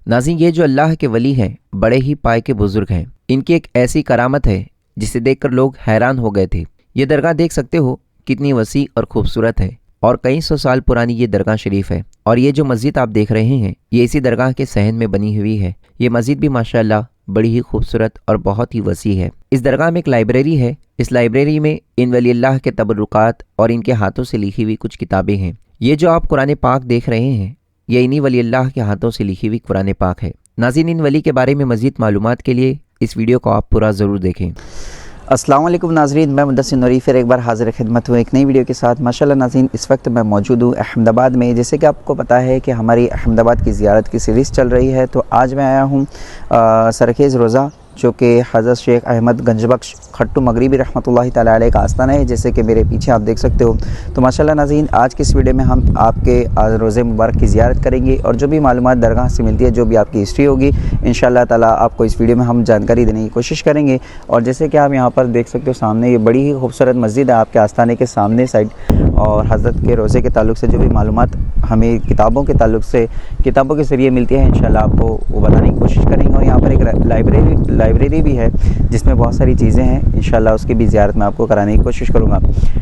नाज़रीन, ये जो अल्लाह के वली हैं बड़े ही पाए के बुजुर्ग हैं। इनकी एक ऐसी करामत है जिसे देखकर लोग हैरान हो गए थे। ये दरगाह देख सकते हो कितनी वसी और खूबसूरत है और कई सौ साल पुरानी ये दरगाह शरीफ है। और ये जो मस्जिद आप देख रहे हैं ये इसी दरगाह के सहन में बनी हुई है। ये मस्जिद भी माशाअल्लाह बड़ी ही खूबसूरत और बहुत ही वसी है। इस दरगाह में एक लाइब्रेरी है। इस लाइब्रेरी में इन वली अल्लाह के तबरुकात और इनके हाथों से लिखी हुई कुछ किताबें हैं। ये जो आप कुरान पाक देख रहे हैं ये इन्हीं वली अल्लाह के हाथों से लिखी हुई कुरान पाक है। नाज़रीन, इन वली के बारे में मज़ीद मालूमात के लिए इस वीडियो को आप पूरा ज़रूर देखें। अस्सलाम वालेकुम नाज़रीन, मैं मुद्दस्सिर नूरी फिर एक बार हाज़िर खिदमत हूँ एक नई वीडियो के साथ। माशाअल्लाह नाज़रीन, इस वक्त मैं मौजूद हूँ अहमदाबाद में। जैसे कि आपको पता है कि हमारी अहमदाबाद की ज़ियारत की सीरीज़ चल रही है, तो आज मैं आया हूँ सरखेज़ रोज़ा जो कि हज़रत शेख अहमद गंजबख्श खट्टू मगरिबी रहमतुल्लाहि तआला अलैह का आस्थाना है, जैसे कि मेरे पीछे आप देख सकते हो। तो माशाअल्लाह नाज़रीन, आज की इस वीडियो में हम आपके रोज़े मुबारक की ज़ियारत करेंगे और जो भी मालूमात दरगाह से मिलती है, जो भी आपकी हिस्ट्री होगी, इंशाअल्लाह ताला आपको इस वीडियो में हम जानकारी देने की कोशिश करेंगे। और जैसे कि आप यहाँ पर देख सकते हो सामने ये बड़ी ही खूबसूरत मस्जिद है आपके आस्थाने के सामने साइड। और हज़रत के रोज़े के ताल्लुक़ से जो भी मालूमात हमें किताबों के ताल्लुक़ से किताबों के ज़रिए मिलती है, इंशाअल्लाह आपको वो बताने की कोशिश करेंगे। और यहाँ पर एक लाइब्रेरी भी है जिसमें बहुत सारी चीज़ें हैं, इंशाअल्लाह उसकी भी ज़ियारत मैं आपको कराने की कोशिश करूँगा।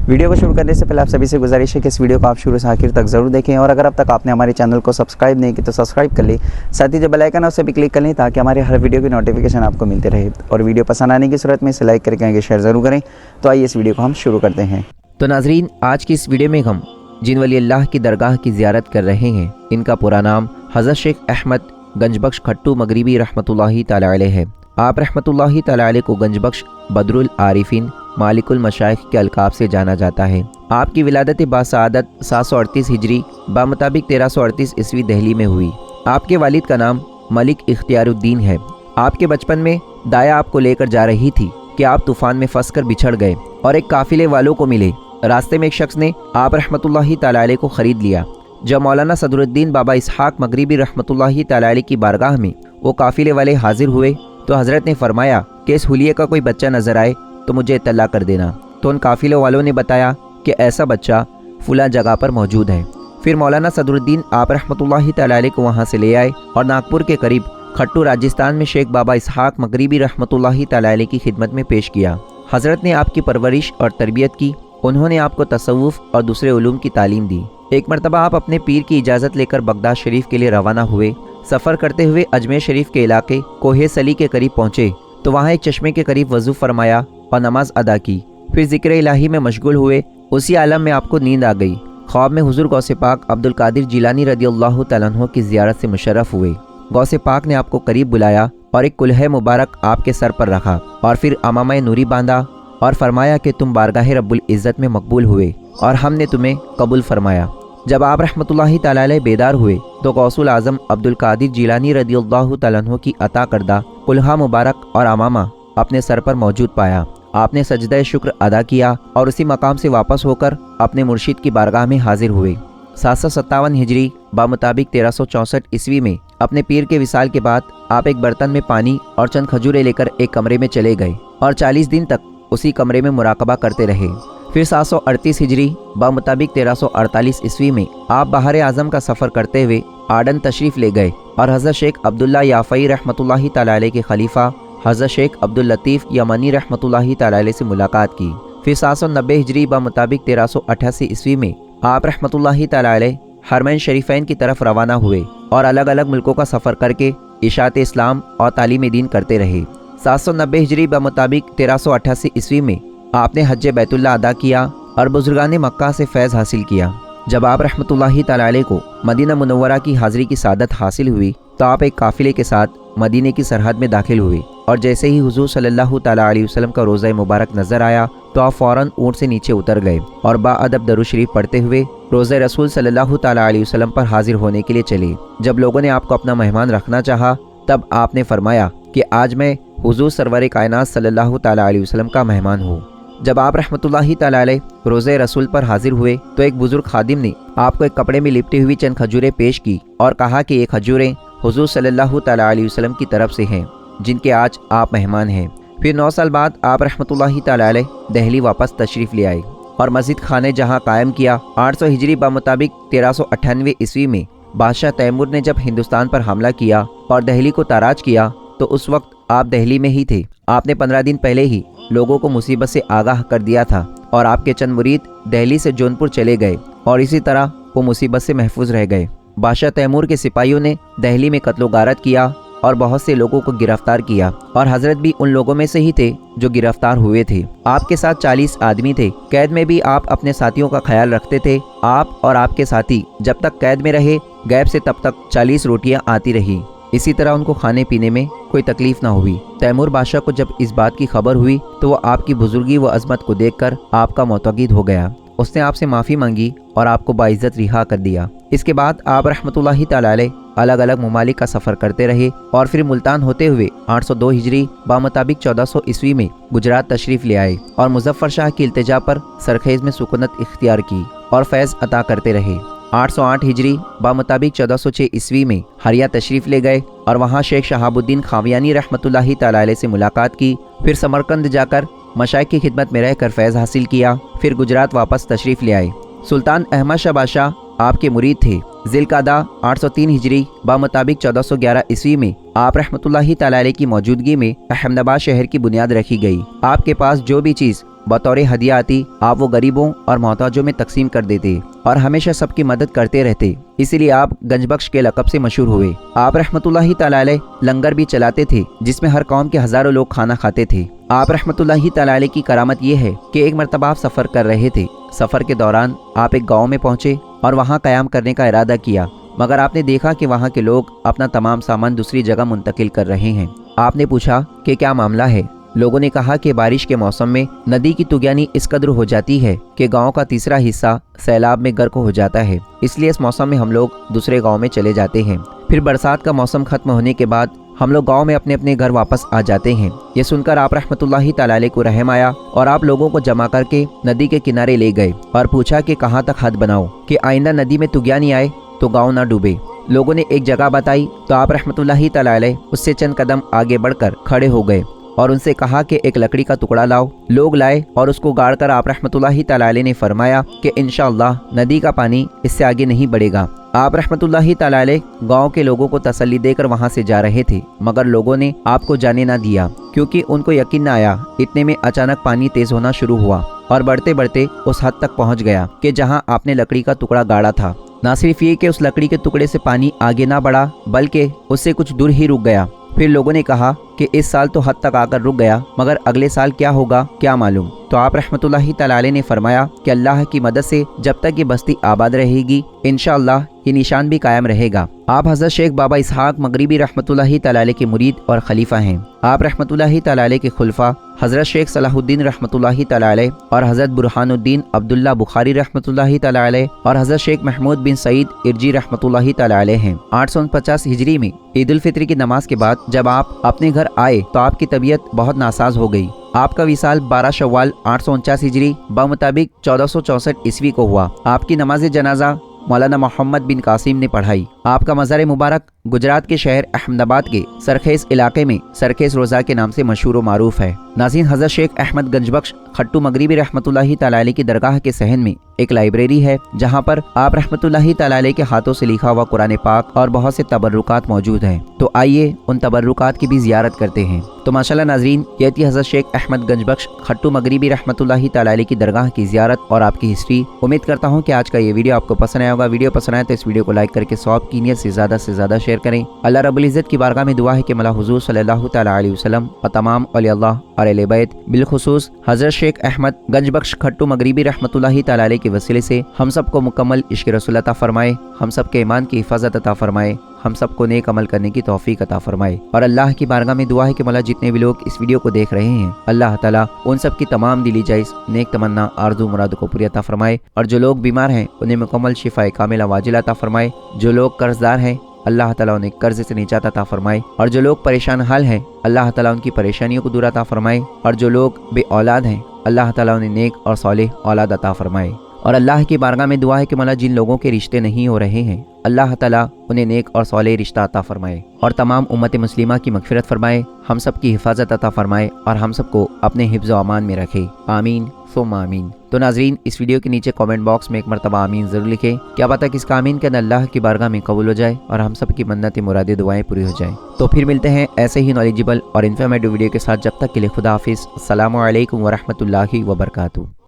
वीडियो को शुरू करने से पहले आप सभी से गुजारिश है कि इस वीडियो को आप शुरू से आखिर तक ज़रूर देखें। और अगर अब तक आपने हमारे चैनल को सब्सक्राइब नहीं किया तो सब्सक्राइब कर लें, साथ ही जो बेल आइकन है उसे भी क्लिक कर लें ताकि हमारे हर वीडियो की नोटिफिकेशन आपको मिलते रहे। और वीडियो पसंद आने की सूरत में इसे लाइक करके आगे शेयर ज़रूर करें। तो आइए इस वीडियो को हम शुरू करते हैं। तो नाज़रीन, आज की इस वीडियो में हम जिन वली अल्लाह की दरगाह की ज़ियारत कर रहे हैं इनका पूरा नाम हज़रत शेख अहमद गंजबख्श खट्टू मगरिबी रहमतुल्लाहि तआला अलैह है। आप रहमतुल्लाहि तआला अलैह को गंजबख्श बदरुल आरिफीन मालिकुल मशाइख के अलकाब से जाना जाता है। आपकी विलादत बासआदत 738 हिजरी बामुताबिक 1338 ईस्वी दिल्ली में हुई। आपके वालिद का नाम मलिक इख्तियारुद्दीन है। आपके बचपन में दाया आपको लेकर जा रही थी कि आप तूफ़ान में फंस कर बिछड़ गए और एक काफ़िले वालों को मिले। रास्ते में एक शख्स ने आप रहमतुल्लाहि तआला अलैह को ख़रीद लिया। जब मौलाना सदरुद्दीन बाबा इसहाक मगरिबी रहमतुल्लाहि तआला अलैह की बारगाह में वो काफ़िले वाले हाजिर हुए तो हज़रत ने फरमाया कि इस हुलिये का कोई बच्चा नज़र आए तो मुझे इत्तला कर देना। तो उन काफ़िले वालों ने बताया कि ऐसा बच्चा फुला जगह पर मौजूद है। फिर मौलाना सदरुद्दीन आप रहमतुल्लाहि तआला अलैह को वहाँ से ले आए और नागपुर के करीब खट्टू राजस्थान में शेख बाबा इसहाक मगरिबी रहमतुल्लाहि तआला अलैह की खिदमत में पेश किया। हज़रत ने आपकी परवरिश और तरबियत की। उन्होंने आपको तसव्वुफ़ और दूसरे उलूम की तालीम दी। एक मरतबा आप अपने पीर की इजाज़त लेकर बगदाद शरीफ के लिए रवाना हुए। सफ़र करते हुए अजमेर शरीफ के इलाके कोहे सली के करीब पहुँचे तो वहाँ एक चश्मे के करीब वज़ू फरमाया और नमाज अदा की। फिर ज़िक्र इलाही में मशगूल हुए। उसी आलम में आपको नींद आ गई। ख्वाब में हुज़ूर गौसे पाक अब्दुल कादिर जिलानी रदियल्लाहु तआला अन्हु की ज़ियारत से मुशर्रफ हुए। गौसे पाक ने आपको करीब बुलाया और एक कुल्हे मुबारक आपके सर पर रखा और फिर अमामा नूरी बांधा और फरमाया कि तुम बारगाह रब्बुल इज़्ज़त में मकबूल हुए और हमने तुम्हें कबूल फरमाया। जब आप रहमतुल्लाहि तआला अलैह बेदार हुए तो गौसुल आज़म अब्दुल कादिर जिलानी रदियल्लाहु तआला अन्हु की अता करदा कुल्हा मुबारक और अमामा अपने सर पर मौजूद पाया। आपने सजदा शुक्र अदा किया और उसी मकाम से वापस होकर अपने मुर्शिद की बारगाह में हाजिर हुए। 757 हिजरी बामुताबिक 1364 ईस्वी में अपने पीर के विसाल के बाद आप एक बर्तन में पानी और चंद खजूरें लेकर एक कमरे में चले गए और 40 दिन तक उसी कमरे में मुराकबा करते रहे। फिर 738 हिजरी बामुताबिक 1348 ईस्वी में आप बाहर आज़म का सफ़र करते हुए आडन तशरीफ़ ले गए और हज़रत शेख अब्दुल्ला याफ़ई रहमतुल्लाहि तआला अलैह के खलीफा हज़रत शेख अब्दुल लतीफ़ यमनी रहमतुल्लाहि तआला अलैह से मुलाकात की। फिर 790 हिजरी बामुताबिक 1388 ईस्वी में आप रहमतुल्लाहि तआला अलैह हरमैन शरीफैन की तरफ रवाना हुए और अलग अलग मुल्कों का सफ़र करके इशात इस्लाम और तालीम दीन करते रहे। 790 हिजरी बामुताबिक 1388 ईस्वी में आपने हज बैतुल्ला अदा किया और बुजुर्गान मक्का से फैज़ हासिल किया। जब आप रहमतुल्लाहि तआला अलैह को मदीना मुनव्वरा की हाज़िरी की सादत हासिल हुई तो आप एक काफ़िले के साथ मदीने की सरहद में दाखिल हुए और जैसे ही हुज़ूर सल्लल्लाहु तआला अलैहि वसल्लम का रोज़ा मुबारक नज़र आया तो आप फ़ौरन ऊँट से नीचे उतर गए और बाअदब दरूद शरीफ पढ़ते हुए रोज़े रसूल सल्लल्लाहु तआला अलैहि वसल्लम पर हाजिर होने के लिए चले। जब लोगों ने आपको अपना मेहमान रखना चाहा तब आपने फरमाया कि आज मैं हुज़ूर सरवर कायनात सल्लल्लाहु तआला अलैहि वसल्लम का मेहमान हूँ। जब आप रहमतुल्लाहि तआला अलैह रोज़े रसूल पर हाजिर हुए तो एक बुजुर्ग खादिम ने आपको एक कपड़े में लिपटी हुई चंद खजूरें पेश की और कहा कि ये खजूरें हुज़ूर सल्लल्लाहु तआला अलैहि वसल्लम की तरफ से हैं जिनके आज आप मेहमान हैं। फिर 9 साल बाद आप रहमतुल्लाहि तआला अलैह दिल्ली वापस तशरीफ़ ले आए और मस्जिद खाने जहाँ कायम किया। 800 हिजरी बामुताबिक 1398 ईस्वी में बादशाह तैमूर ने जब हिंदुस्तान पर हमला किया और दिल्ली को ताराज किया तो उस वक्त आप दिल्ली में ही थे। आपने 15 दिन पहले ही लोगों को मुसीबत से आगाह कर दिया था और आपके चंद मुरीद दिल्ली से जौनपुर चले गए और इसी तरह वो मुसीबत से महफूज रह गए। बादशाह तैमूर के सिपाहियों ने दिल्ली में कत्लो गारत किया और बहुत से लोगों को गिरफ्तार किया और हजरत भी उन लोगों में से ही थे जो गिरफ्तार हुए थे। आपके साथ 40 आदमी थे। कैद में भी आप अपने साथियों का ख्याल रखते थे। आप और आपके साथी जब तक कैद में रहे, गैब से तब तक 40 रोटियां आती रही। इसी तरह उनको खाने पीने में कोई तकलीफ ना हुई। तैमूर बादशाह को जब इस बात की खबर हुई तो वो आपकी बुजुर्गी व अजमत को देखकर आपका मोतक़िद हो गया। उसने आपसे माफ़ी मांगी और आपको बाइज्जत रिहा कर दिया। इसके बाद आप रहमतुल्लाहि तआला अलैह अलग अलग ममालिक का सफ़र करते रहे और फिर मुल्तान होते हुए 802 हिजरी बामुताबिक 1400 ईस्वी में गुजरात तशरीफ़ ले आए और मुज़फ़्फ़र शाह की इल्तिजा पर सरखेज़ में सुकूनत इख्तियार की और फैज़ अता करते रहे। 808 हिजरी बामुताबिक 1406 ईस्वी में हरिया तशरीफ़ ले गए और वहाँ शेख शहाबुद्दीन खावियानी रहमतुल्लाहि तआला अलैह से मुलाकात की। फिर समरकंद जाकर मशाइख की खिदमत में रहकर फैज़ हासिल किया। फिर गुजरात वापस तशरीफ़ ले आए। सुल्तान अहमद शाह बादशाह आपके मुरीद थे। ज़िलक़ादा 803 हिजरी बामुताबिक 1411 ईस्वी में आप रहमतुल्लाहि तआला अलैह की मौजूदगी में अहमदाबाद शहर की बुनियाद रखी गई। आपके पास जो भी चीज़ बतौर हदिया आती आप वो गरीबों और मोहताजों में तकसीम कर देते और हमेशा सबकी मदद करते रहते। इसीलिए आप गंजबख्श के लक़ब से मशहूर हुए। आप रहमतुल्लाहि तआला अलैह लंगर भी चलाते थे जिसमें हर कौम के हज़ारों लोग खाना खाते थे। आप रहमतुल्लाहि तआला अलैह की करामत ये है कि एक मरतबा आप सफ़र कर रहे थे। सफ़र के दौरान आप एक गाँव में पहुँचे और वहाँ क़याम करने का इरादा किया, मगर आपने देखा कि वहाँ के लोग अपना तमाम सामान दूसरी जगह मुंतकिल कर रहे हैं। आपने पूछा कि क्या मामला है। लोगों ने कहा कि बारिश के मौसम में नदी की तुगयानी इस कदर हो जाती है कि गांव का तीसरा हिस्सा सैलाब में गर्क हो जाता है, इसलिए इस मौसम में हम लोग दूसरे गांव में चले जाते हैं। फिर बरसात का मौसम खत्म होने के बाद हम लोग गांव में अपने अपने घर वापस आ जाते हैं। ये सुनकर आप रहमतुल्लाहि तआला अलैह को रहम आया और आप लोगों को जमा करके नदी के किनारे ले गए और पूछा कि कहाँ तक हद बनाओ कि आइंदा नदी में तुगयानी आए तो गाँव ना डूबे। लोगों ने एक जगह बताई तो आप रहमतुल्लाहि तआला अलैह उससे चंद कदम आगे बढ़कर खड़े हो गए और उनसे कहा कि एक लकड़ी का टुकड़ा लाओ। लोग लाए और उसको गाड़कर आप रहमतुल्लाहि तआला अलैह ने फरमाया कि इंशाअल्लाह नदी का पानी इससे आगे नहीं बढ़ेगा। आप रहमतुल्लाहि तआला अलैह गाँव के लोगों को तसल्ली देकर वहाँ से जा रहे थे, मगर लोगों ने आपको जाने ना दिया क्योंकि उनको यकीन न आया। इतने में अचानक पानी तेज होना शुरू हुआ और बढ़ते बढ़ते उस हद तक पहुँच गया कि जहाँ आपने लकड़ी का टुकड़ा गाड़ा था। ना सिर्फ ये कि उस लकड़ी के टुकड़े से पानी आगे ना बढ़ा बल्कि उससे कुछ दूर ही रुक गया। फिर लोगों ने कहा कि इस साल तो हद तक आकर रुक गया, मगर अगले साल क्या होगा क्या मालूम। तो आप रहमतुल्लाहि तआला अलैह ने फरमाया कि अल्लाह की मदद से जब तक ये बस्ती आबाद रहेगी इंशाअल्लाह ये निशान भी कायम रहेगा। आप हज़रत शेख बाबा इसहाक मगरिबी रहमतुल्लाहि तआला अलैह के मुरीद और खलीफा हैं। आप रहमतुल्लाहि तआला अलैह के खुलफा हज़रत शेख सलाहुद्दीन रहमतुल्लाहि तआला अलैह और हज़रत बुरहानुद्दीन अब्दुल्ला बुखारी रहमतुल्लाहि तआला अलैह और हज़रत शेख महमूद बिन सईद इर्जी रहमतुल्लाहि तआला अलैह हैं। 849 हिजरी में ईद उल फित्र की नमाज के बाद जब आप अपने घर आए तो आपकी तबीयत बहुत नासाज हो गई। आपका विसाल 12 शव्वाल 849 हिजरी बामुताबिक 1464 ईस्वी को हुआ। आपकी नमाज जनाजा मौलाना मोहम्मद बिन कासिम ने पढ़ाई। आपका मज़ार मुबारक गुजरात के शहर अहमदाबाद के सरखेज़ इलाके में सरखेज़ रोज़ा के नाम से मशहूर व मारूफ है। नाज़रीन, हज़रत शेख अहमद गंजबख्श खट्टू मगरिबी रहमतुल्लाहि तआला अलैह की दरगाह के सहन में एक लाइब्रेरी है जहाँ पर आप रहमतुल्लाहि तआला अलैह के हाथों से लिखा हुआ कुरान पाक और बहुत से तबर्रुकात मौजूद हैं। तो आइए उन तबर्रुकात की भी ज़ियारत करते हैं। तो माशाल्लाह नाज़रीन, ये थी हज़रत शेख अहमद गंजबख्श खट्टू मगरिबी रहमतुल्लाहि तआला अलैह की दरगाह की ज़ियारत और आपकी हिस्ट्री। उम्मीद करता हूँ कि आज का ये वीडियो आपको पसंद आया होगा। वीडियो पसंद आए तो इस वीडियो को लाइक करके सवाब की नियत से ज़्यादा शेयर करें। अल्लाह रब्बुल इज़्ज़त की बारगाह में दुआ है कि मौला हुज़ूर सल्लल्लाहु तआला अलैहि वसल्लम और तमाम औलिया अल्लाह और अहले बैत बिलखुसूस हज़रत शेख अहमद गंजबख्श खट्टू मगरिबी रहमतुल्लाहि तआला अलैह के वसीले से हम सबको मुकम्मल इश्क़ रसूल अता फरमाए, हम सब के ईमान की हिफाजत अता फरमाए, हम सबको नेक अमल करने की तौफीक अता फरमाए। और अल्लाह की बारगाह में दुआ है कि मौला जितने भी लोग इस वीडियो को देख रहे हैं अल्लाह ताला उन सब की तमाम दिली जायज़ नेक तमन्ना आरज़ू मुराद को पूरी अता फरमाए। और जो लोग बीमार हैं उन्हें मुकम्मल शिफाए कामिला वाजिला अता फरमाए। जो लोग कर्जदार हैं अल्लाह ताला उन्हें कर्ज से निजात अता फरमाए। और जो लोग परेशान हाल हैं अल्लाह ताला उनकी परेशानियों को दूर अता फरमाए। और जो लोग बे औलाद हैं अल्लाह ताला उन्हें नेक और सालेह औलाद अता फरमाए। और अल्लाह की बारगाह में दुआ है कि मौला जिन लोगों के रिश्ते नहीं हो रहे हैं اللہ تعالیٰ انہیں نیک اور صالح رشتہ عطا فرمائے اور تمام امت مسلمہ کی مغفرت فرمائے، ہم سب کی حفاظت عطا فرمائے اور ہم سب کو اپنے حفظ و امان میں رکھے، آمین ثم آمین۔ تو ناظرین، اس ویڈیو کے نیچے کامنٹ باکس میں ایک مرتبہ آمین ضرور لکھیں، کیا پتہ کس کا آمین کہنا اللہ کی بارگاہ میں قبول ہو جائے اور ہم سب کی منتیں مرادیں دعائیں پوری ہو جائیں۔ تو پھر ملتے ہیں ایسے ہی نالیجبل اور انفارمیٹیو ویڈیو کے ساتھ، جب تک کے لیے خدا حافظ، السلام علیکم ورحمۃ اللہ وبرکاتہ۔